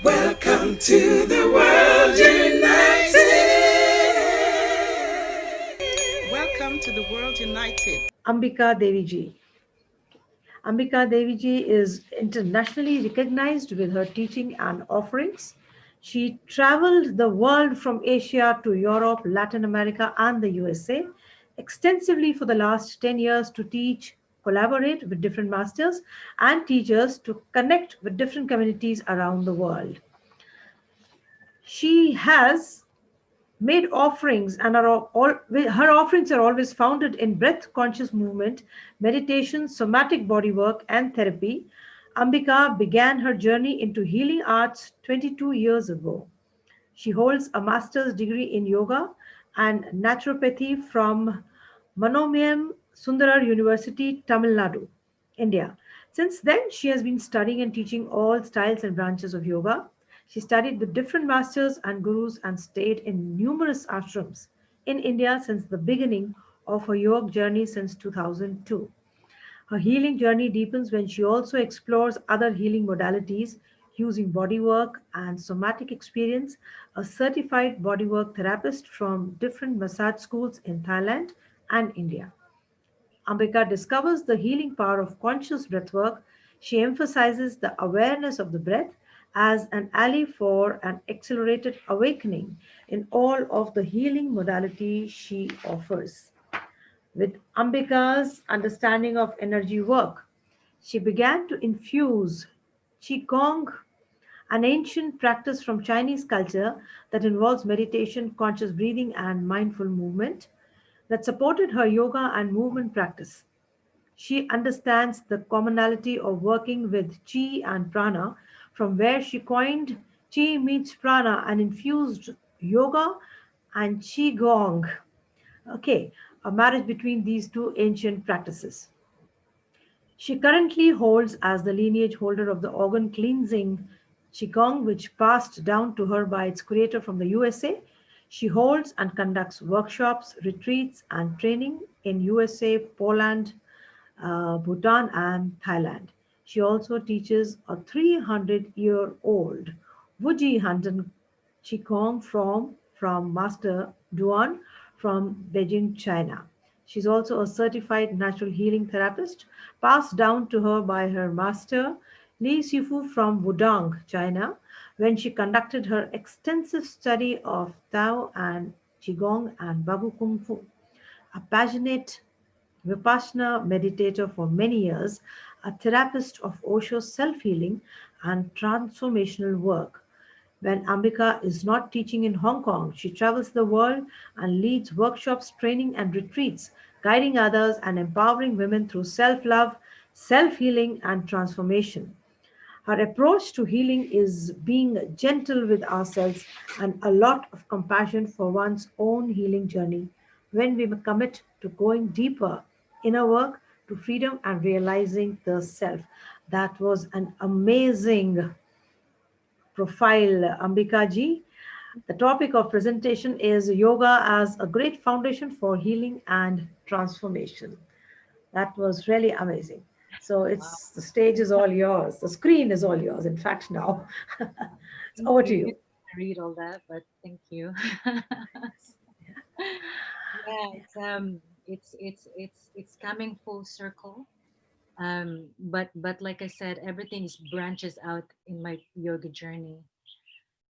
Welcome to the world united. Welcome to the world united. Ambika Devi ji. Ambika Devi ji is internationally recognized with her teaching and offerings. She traveled the world from Asia to Europe, Latin America, and the USA extensively for the last 10 years to teach, collaborate with different masters and teachers to connect with different communities around the world. She has made offerings and her offerings are always founded in breath conscious movement, meditation, somatic bodywork, and therapy. Ambika began her journey into healing arts 22 years ago. She holds a master's degree in yoga and naturopathy from Manomayam Sundarar University, Tamil Nadu, India. Since then, she has been studying and teaching all styles and branches of yoga. She studied with different masters and gurus and stayed in numerous ashrams in India since the beginning of her yoga journey since 2002. Her healing journey deepens when she also explores other healing modalities using bodywork and somatic experience, a certified bodywork therapist from different massage schools in Thailand and India. Ambika discovers the healing power of conscious breathwork. She emphasizes the awareness of the breath as an ally for an accelerated awakening in all of the healing modalities she offers. With Ambika's understanding of energy work, she began to infuse Qigong, an ancient practice from Chinese culture that involves meditation, conscious breathing, and mindful movement that supported her yoga and movement practice. She understands the commonality of working with chi and prana, from where she coined chi meets prana and infused yoga and qigong. Okay, a marriage between these two ancient practices. She currently holds as the lineage holder of the organ cleansing Qigong, which passed down to her by its creator from the USA. She holds and conducts workshops, retreats, and training in USA, Poland, Bhutan, and Thailand. She also teaches a 300-year-old Wuji Handan Qigong from Master Duan from Beijing, China. She's also a certified natural healing therapist, passed down to her by her master Li Sifu from Wudang, China, when she conducted her extensive study of Tao and Qigong and Babu Kung Fu. A passionate Vipassana meditator for many years, a therapist of Osho's self healing and transformational work. When Ambika is not teaching in Hong Kong, she travels the world and leads workshops, training, and retreats, guiding others and empowering women through self love, self healing, and transformation. Her approach to healing is being gentle with ourselves and a lot of compassion for one's own healing journey when we commit to going deeper inner work to freedom and realizing the self. That was an amazing profile, Ambika ji. The topic of presentation is yoga as a great foundation for healing and transformation. That was really amazing. So Wow. it's the stage is all yours. The screen is all yours. In fact, now it's Thank over you. to You you. didn't read all that, but thank you. Yeah, it's coming full circle. But like I said, everything is branches out in my yoga journey.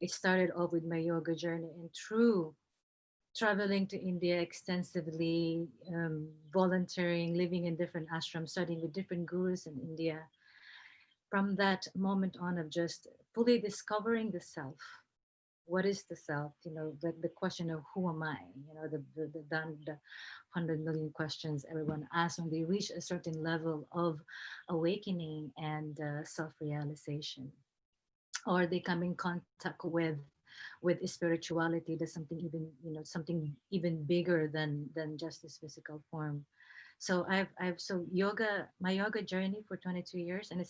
It started off with my yoga journey and through traveling to India extensively, volunteering, living in different ashrams, studying with different gurus in India. From that moment on of just fully discovering the self. What is the self? The question of who am I? The 100 million questions everyone asks when they reach a certain level of awakening and self-realization, or they come in contact with spirituality. That's something even, something even bigger than just this physical form. So I've so yoga my yoga journey for 22 years, and I'm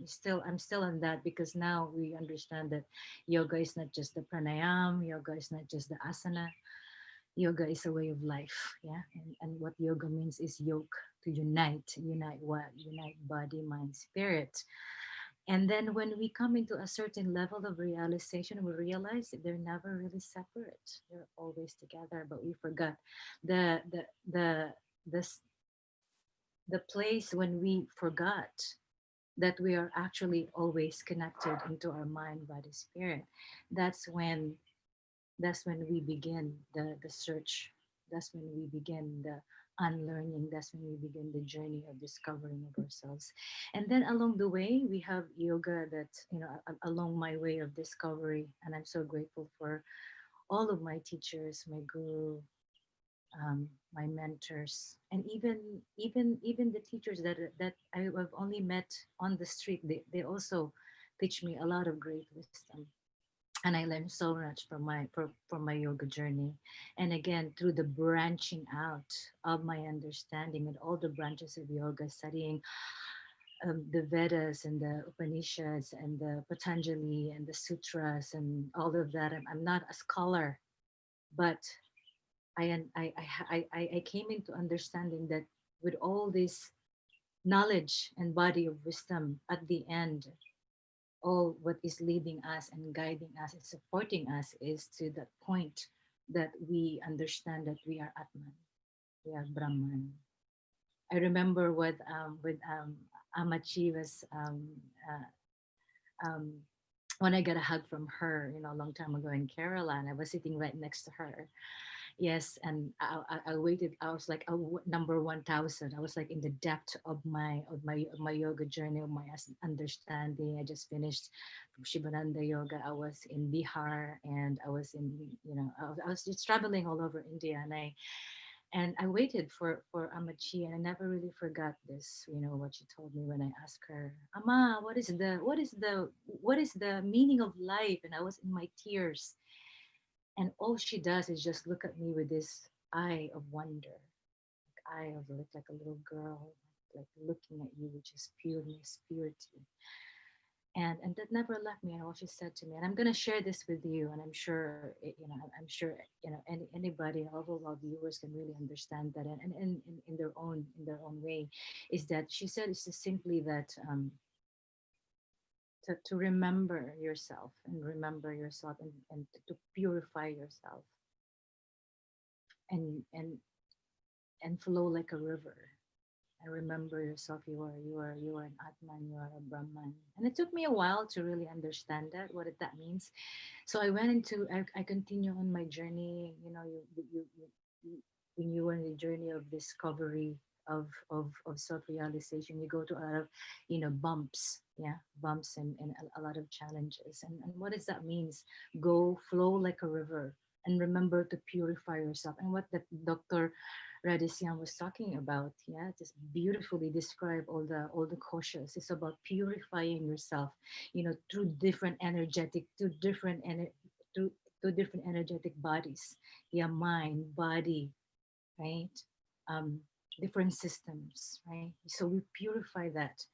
still on that, because now we understand that yoga is not just the pranayam, yoga is not just the asana. Yoga is a way of life. Yeah. And what yoga means is yoke, to unite what? Unite body, mind, spirit. And then when we come into a certain level of realization, we realize that they're never really separate. They're always together, but we forgot the the the the, s- the place when we forgot that we are actually always connected into our mind, body, spirit. That's when we begin the search. That's when we begin the unlearning. That's when we begin the journey of discovering of ourselves. And then along the way we have yoga, that along my way of discovery. And I'm so grateful for all of my teachers, my guru, my mentors, and even the teachers that I have only met on the street. They also teach me a lot of great wisdom, and I learned so much from my yoga journey. And again, through the branching out of my understanding and all the branches of yoga, studying the Vedas and the Upanishads and the Patanjali and the sutras and all of that. I'm not a scholar, but I came into understanding that with all this knowledge and body of wisdom, at the end, all what is leading us and guiding us and supporting us is to that point that we understand that we are Atman, we are Brahman. I remember what with Amachi was um, when I got a hug from her, a long time ago in Kerala, and I was sitting right next to her. Yes, and I waited. I was like number 1,000. I was like in the depth of my yoga journey, of my understanding. I just finished from Shivananda Yoga. I was in Bihar, and I was in I was just traveling all over India, and I waited for Amachi, and I never really forgot this. What she told me when I asked her, "Ama, what is the meaning of life?" And I was in my tears, and all she does is just look at me with this eye of wonder, eye of like a little girl, like looking at you with just pureness, purity. And that never left me. And all she said to me, and I'm gonna share this with you, and I'm sure I'm sure anybody, all of our viewers can really understand that, and in their own way, is that she said it's just simply that to remember yourself, and remember yourself, and to purify yourself, and flow like a river. And remember yourself. You are an Atman. You are a Brahman. And it took me a while to really understand that, what that means. So I continue on my journey. When you are in the journey of discovery of self-realization, you go to a lot of bumps, bumps, and a lot of challenges. And what does that means? Go flow like a river, and remember to purify yourself. And what the Dr. Radisyan was talking about, just beautifully describe all the cautious. It's about purifying yourself, through different energetic, through different energetic bodies, mind, body, right? Um, Different systems, right? So we purify that,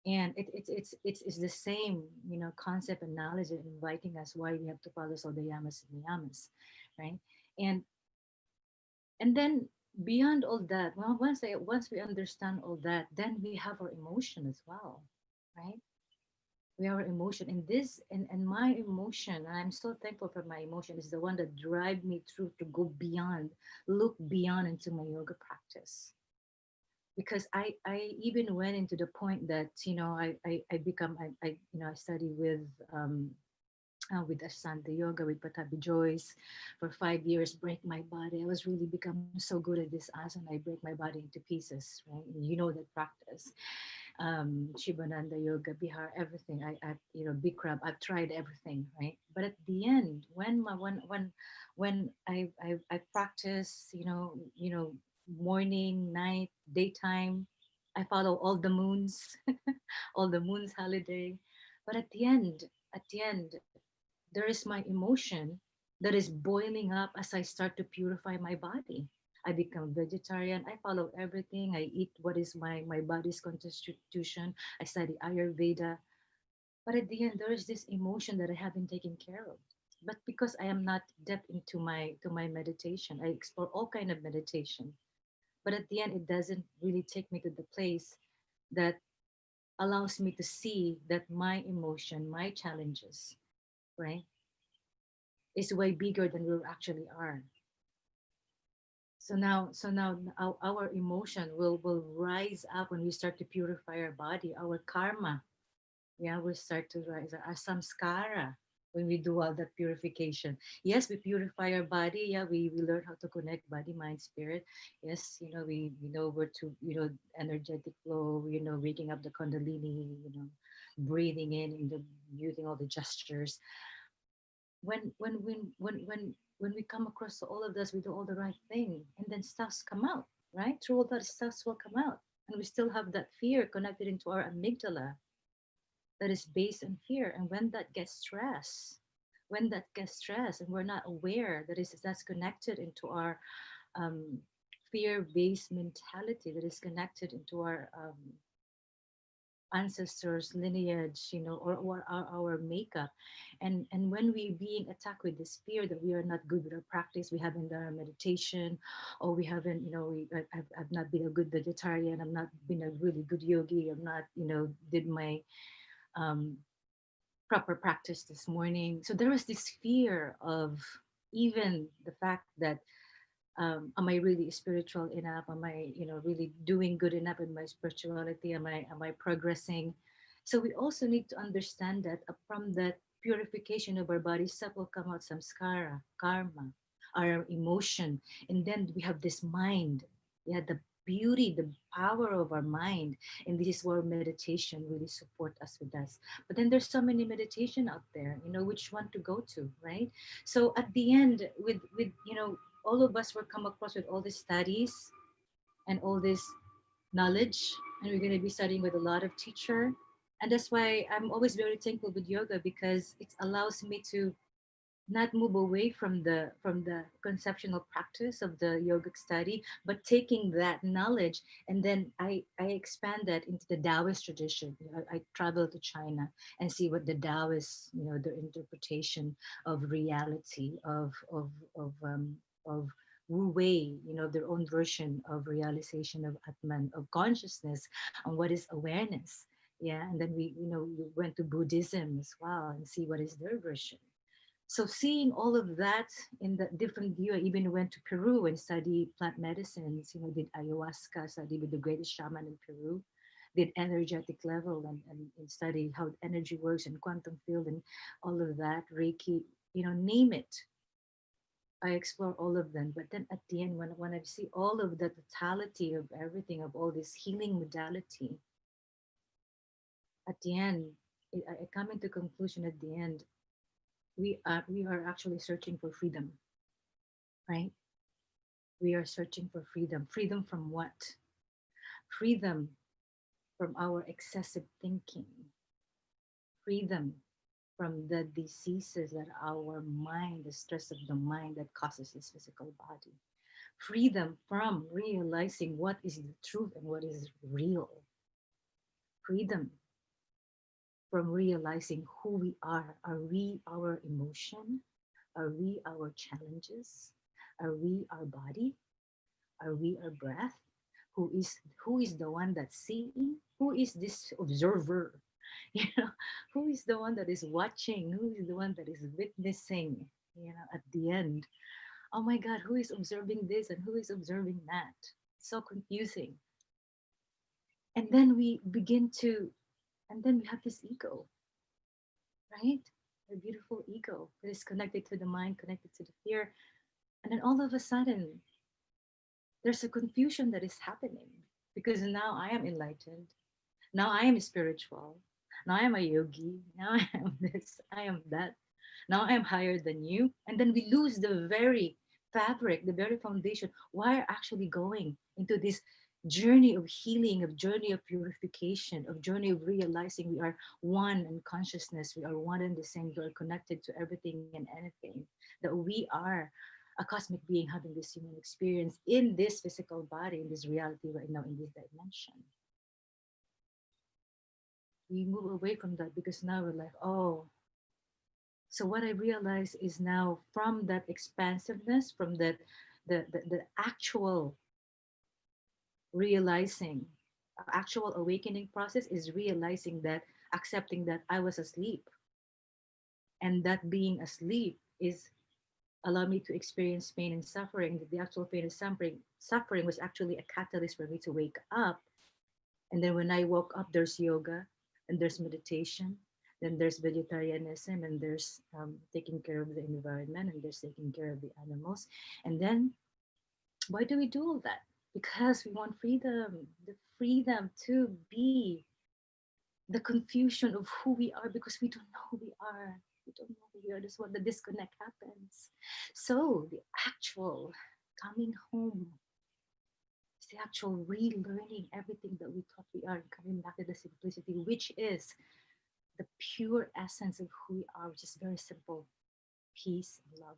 and it's the same, concept and knowledge, and inviting us why we have to follow all the yamas and niyamas, right? And and then beyond all that, well, once we understand all that, then we have our emotion as well, right? We have our emotion, and my emotion, and I'm so thankful for my emotion, is the one that drive me through to go beyond, look beyond into my yoga practice. Because I even went into the point that I become I study with Ashtanga yoga, with Patabi Joyce for 5 years, break my body. I was really become so good at this asana. I break my body into pieces, right? And that practice. Shivananda yoga, Bihar, everything. Bikram, I've tried everything, right? But at the end, when I practice, morning, night, daytime, I follow all the moons, all the moons holiday. But at the end, there is my emotion that is boiling up as I start to purify my body. I become vegetarian. I follow everything. I eat what is my body's constitution. I study Ayurveda. But at the end, there is this emotion that I haven't taken care of. But because I am not depth into my meditation, I explore all kind of meditation. But at the end, it doesn't really take me to the place that allows me to see that my emotion, my challenges, right, is way bigger than we actually are. So now our emotion will rise up when we start to purify our body, our karma. Yeah, will start to rise, our samskara, when we do all that purification. Yes, we purify our body. Yeah, we learn how to connect body, mind, spirit. Yes, we know where to, energetic flow, waking up the kundalini, breathing in the, using all the gestures. When we come across all of this, we do all the right thing, and then stuffs come out, right? Through all that, stuffs will come out, and we still have that fear connected into our amygdala, that is based on fear. And when that gets stressed and we're not aware that is that's connected into our um, fear-based mentality, that is connected into our ancestors lineage, or our makeup. And when we being attacked with this fear that we are not good with our practice, we haven't done our meditation, or we haven't, I've not been a good vegetarian, I'm not been a really good yogi, I'm not, did my um, proper practice this morning. So there was this fear of even the fact that, am I really spiritual enough? Am I, really doing good enough in my spirituality? Am I progressing? So we also need to understand that from that purification of our body, stuff will come out, samskara, karma, our emotion, and then we have this mind. Yeah, the beauty, the power of our mind, and this is where meditation really support us with us. But then there's so many meditation out there, which one to go to, right? So at the end, with all of us were come across with all these studies and all this knowledge, and we're going to be studying with a lot of teacher. And that's why I'm always very thankful with yoga, because it allows me to not move away from the conceptual practice of the yogic study, but taking that knowledge, and then I expand that into the Taoist tradition. I travel to China and see what the Taoists, their interpretation of reality, of Wu Wei, their own version of realization of Atman, of consciousness, and what is awareness. Yeah, and then we went to Buddhism as well and see what is their version. So seeing all of that in the different view, I even went to Peru and studied plant medicines, did ayahuasca, studied with the greatest shaman in Peru, did energetic level, and studied how energy works and quantum field and all of that, Reiki, name it. I explore all of them. But then at the end, when I see all of the totality of everything, of all this healing modality, at the end, I come into conclusion at the end, we are actually searching for freedom, right? We are searching for freedom. Freedom from what? Freedom from our excessive thinking. Freedom from the diseases that our mind, the stress of the mind that causes this physical body. Freedom from realizing what is the truth and what is real. Freedom from realizing who we are. Are we our emotion? Are we our challenges? Are we our body? Are we our breath? Who is the one that's seeing? Who is this observer? You know, who is the one that is watching? Who is the one that is witnessing? At the end, oh my God, who is observing this and who is observing that? So confusing. And then we begin to, and then we have this ego, right? The beautiful ego that is connected to the mind, connected to the fear. And then all of a sudden, there's a confusion that is happening, because now I am enlightened. Now I am spiritual. Now I am a yogi. Now I am this. I am that. Now I am higher than you. And then we lose the very fabric, the very foundation. Why are actually going into this journey of healing, of journey of purification, of journey of realizing we are one in consciousness. We are one and the same. We are connected to everything and anything. That we are a cosmic being having this human experience in this physical body, in this reality right now, in this dimension. We move away from that because now we're like, oh, so what I realize is now from that expansiveness, from that the actual realizing actual awakening process is realizing that, accepting that I was asleep, and that being asleep is allow me to experience pain and suffering. The actual pain and suffering was actually a catalyst for me to wake up. And then when I woke up, there's yoga, and there's meditation, then there's vegetarianism, and there's taking care of the environment, and there's taking care of the animals. And then why do we do all that? Because we want freedom, the freedom to be, the confusion of who we are because we don't know who we are. We don't know who we are. That's what the disconnect happens. So the actual coming home is the actual relearning everything that we thought we are and coming back to the simplicity, which is the pure essence of who we are, which is very simple: peace and love.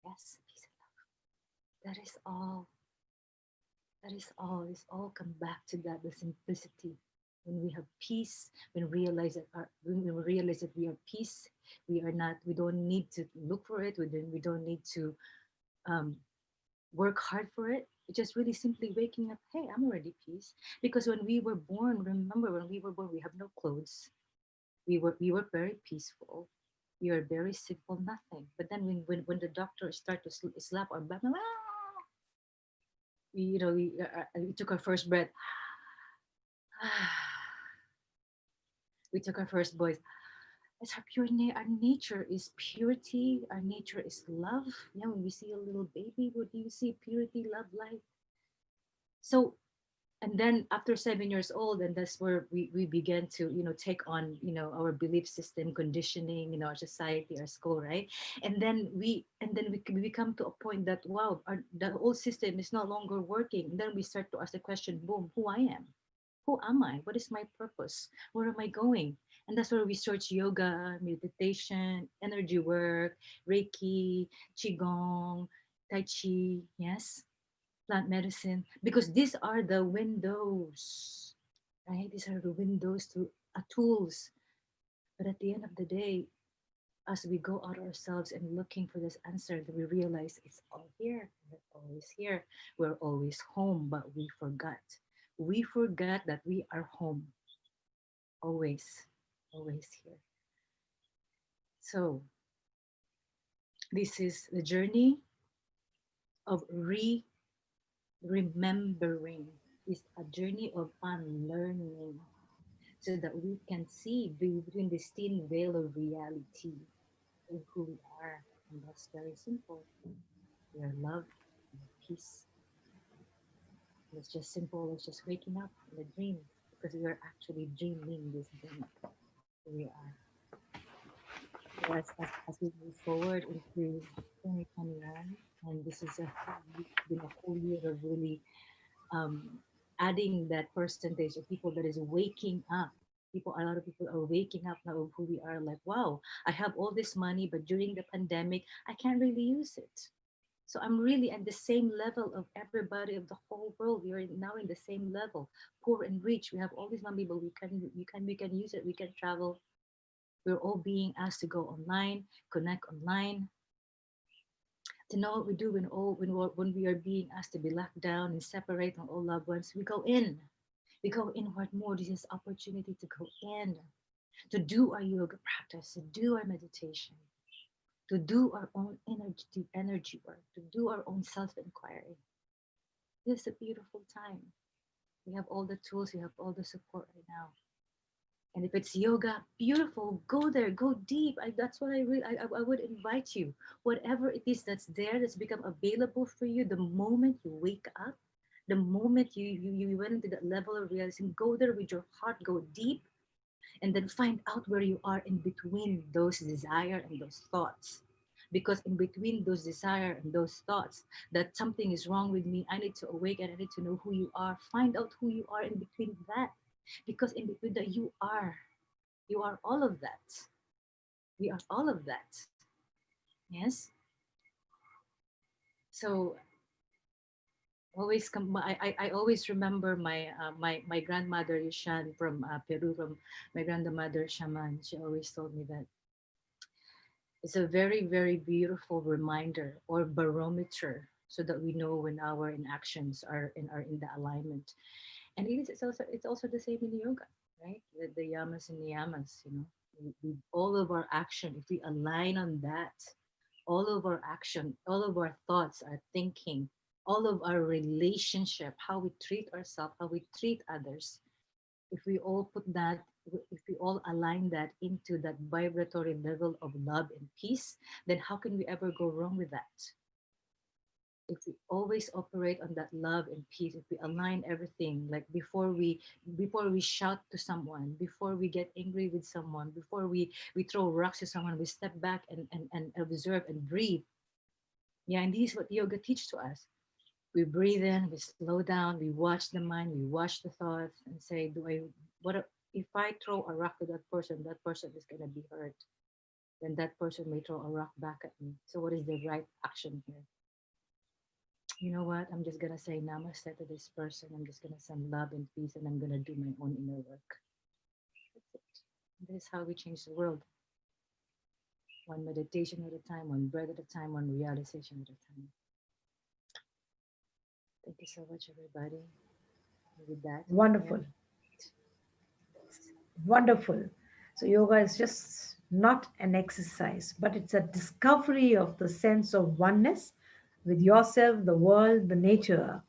Yes, peace and love. That is all. That is all. It's all come back to that, the simplicity. When we have peace, when we realize that we are peace, we are not. We don't need to look for it. We don't need to um, work hard for it. It's just really simply waking up. Hey, I'm already peace. Because when we were born, remember when we were born, we have no clothes. We were very peaceful. We were very simple, nothing. But then when the doctor start to slap our back, we took our first breath. We took our first voice. It's our our nature is purity. Our nature is love. Yeah, when we see a little baby, what do you see? Purity, love, light. So, and then after 7 years old, and that's where we began to, take on, our belief system, conditioning, our society, our school, right? And then we come to a point that, wow, the old system is no longer working. And then we start to ask the question, boom, who I am. Who am I? What is my purpose? Where am I going? And that's where we search yoga, meditation, energy work, Reiki, Qigong, Tai Chi, yes, plant medicine, because these are the windows, right? These are the windows to tools. But at the end of the day, as we go out ourselves and looking for this answer, that we realize it's all here. We're always here. We're always home, but we forgot. We forgot that we are home. Always, always here. So this is the journey of remembering. Is a journey of unlearning, so that we can see between this thin veil of reality of who we are. And that's very simple. We are love, we are peace. And it's just simple as just waking up in a dream, because we are actually dreaming this dream. Who we are. So as we move forward into 2021, and this is been a whole year of really um, adding that percentage of people that is waking up. A lot of people are waking up now of who we are. Like, wow, I have all this money, but during the pandemic, I can't really use it. So I'm really at the same level of everybody of the whole world. We are now in the same level, poor and rich. We have all this money, but we can use it. We can travel. We're all being asked to go online, connect online, to know what we do when we are being asked to be locked down and separate from all loved ones. We go in. We go inward more. This is opportunity to go in, to do our yoga practice, to do our meditation, to do our own energy work, to do our own self-inquiry. This is a beautiful time. We have all the tools, we have all the support right now. And if it's yoga, beautiful, go there, go deep. That's what I would invite you. Whatever it is that's there, that's become available for you, the moment you wake up, the moment you went into that level of realizing, go there with your heart, go deep, and then find out where you are in between those desire and those thoughts. Because in between those desire and those thoughts, that something is wrong with me, I need to awaken, I need to know who you are. Find out who you are in between that. Because in between that, you are all of that. We are all of that. Yes. So always come. I always remember my grandmother Yushan from Peru, from my grandmother Shaman. She always told me that it's a very, very beautiful reminder or barometer, so that we know when our inactions are in the alignment. And it's also the same in yoga, right? The yamas and niyamas, all of our action, if we align on that, all of our action, all of our thoughts, our thinking, all of our relationship, how we treat ourselves, how we treat others, if we all put that, if we all align that into that vibratory level of love and peace, then how can we ever go wrong with that? If we always operate on that love and peace, if we align everything, like before we shout to someone, before we get angry with someone, before we throw rocks to someone, we step back and observe and breathe. Yeah, and this is what yoga teaches to us. We breathe in, we slow down, we watch the mind, we watch the thoughts, and say, if I throw a rock to that person is gonna be hurt. Then that person may throw a rock back at me. So what is the right action here? You know what? I'm just gonna say namaste to this person. I'm just gonna send love and peace, and I'm gonna do my own inner work. That's it. This is how we change the world. One meditation at a time, one breath at a time, one realization at a time. Thank you so much, everybody. With that, yeah, Wonderful. Wonderful. So, yoga is just not an exercise, but it's a discovery of the sense of oneness with yourself, the world, the nature.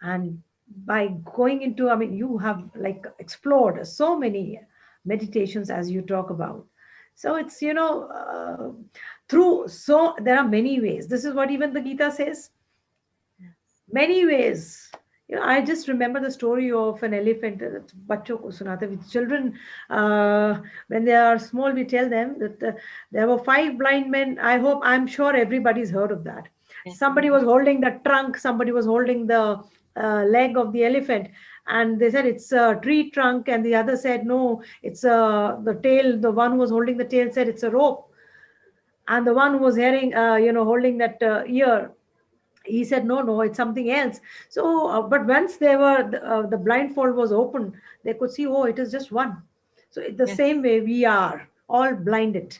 And by going into, I mean, you have like explored so many meditations as you talk about. So, it's, through, so there are many ways. This is what even the Gita says, many ways. I just remember the story of an elephant. Bachcho ko sunate with children. Uh, when they are small, we tell them that there were five blind men. I'm sure everybody's heard of that. yeah, Somebody was holding the trunk, somebody was holding the leg of the elephant, and they said it's a tree trunk, and the other said no, it's the tail. The one who was holding the tail said it's a rope, and the one who was holding that ear, he said no, it's something else. So but once the blindfold was open, they could see, oh, it is just one. So the yes, same way we are all blinded.